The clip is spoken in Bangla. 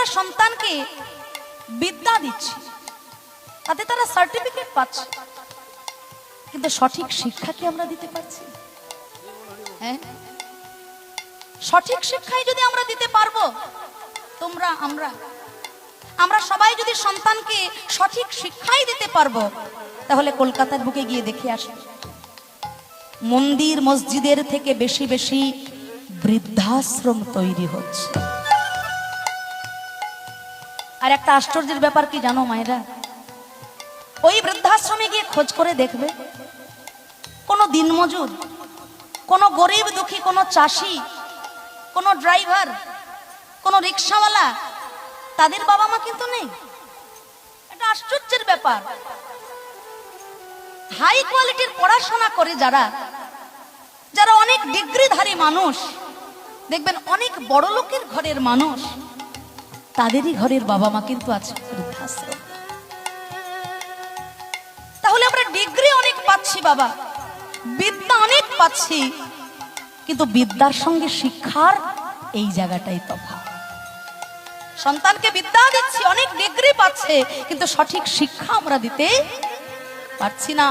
আমরা সন্তানকে বিদ্যা দিচ্ছি, তাতে তারা সার্টিফিকেট পাচ্ছে, কিন্তু সঠিক শিক্ষা কি আমরা দিতে পারছি? হ্যাঁ, সঠিক শিক্ষাই যদি আমরা দিতে পারবো, তোমরা আমরা সবাই যদি সন্তানকে সঠিক শিক্ষাই দিতে পারবো, তাহলে কলকাতার বুকে গিয়ে দেখে আসবে মন্দির মসজিদের থেকে বেশি বেশি বৃদ্ধাশ্রম তৈরি হচ্ছে। আর একটা আশ্চর্যের ব্যাপার কি জানো মায়েরা, ওই বৃদ্ধাশ্রমে গিয়ে খোঁজ করে দেখবে, কোনো দিনমজুর, কোনো গরিব দুঃখী, কোনো চাষি, কোনো ড্রাইভার, কোনো রিক্সাওয়ালা, তাদের বাবা মা কিন্তু নেই। এটা আশ্চর্যের ব্যাপার। হাই কোয়ালিটির পড়াশোনা করে যারা অনেক ডিগ্রিধারী মানুষ, দেখবেন অনেক বড় লোকের ঘরের মানুষ, তাদেরই ঘরের বাবা মা কিন্তু আছে বৃদ্ধাশ্রম। তাহলে আমরা ডিগ্রি অনেক পাচ্ছি বাবা, বিদ্যা অনেক পাচ্ছি, কিন্তু বিদ্যার সঙ্গে শিক্ষার এই জায়গাটাই তফাৎ। সন্তানকে বিদ্যা দিচ্ছি, অনেক ডিগ্রি পাচ্ছে, কিন্তু সঠিক শিক্ষা আমরা দিতে পারছি না।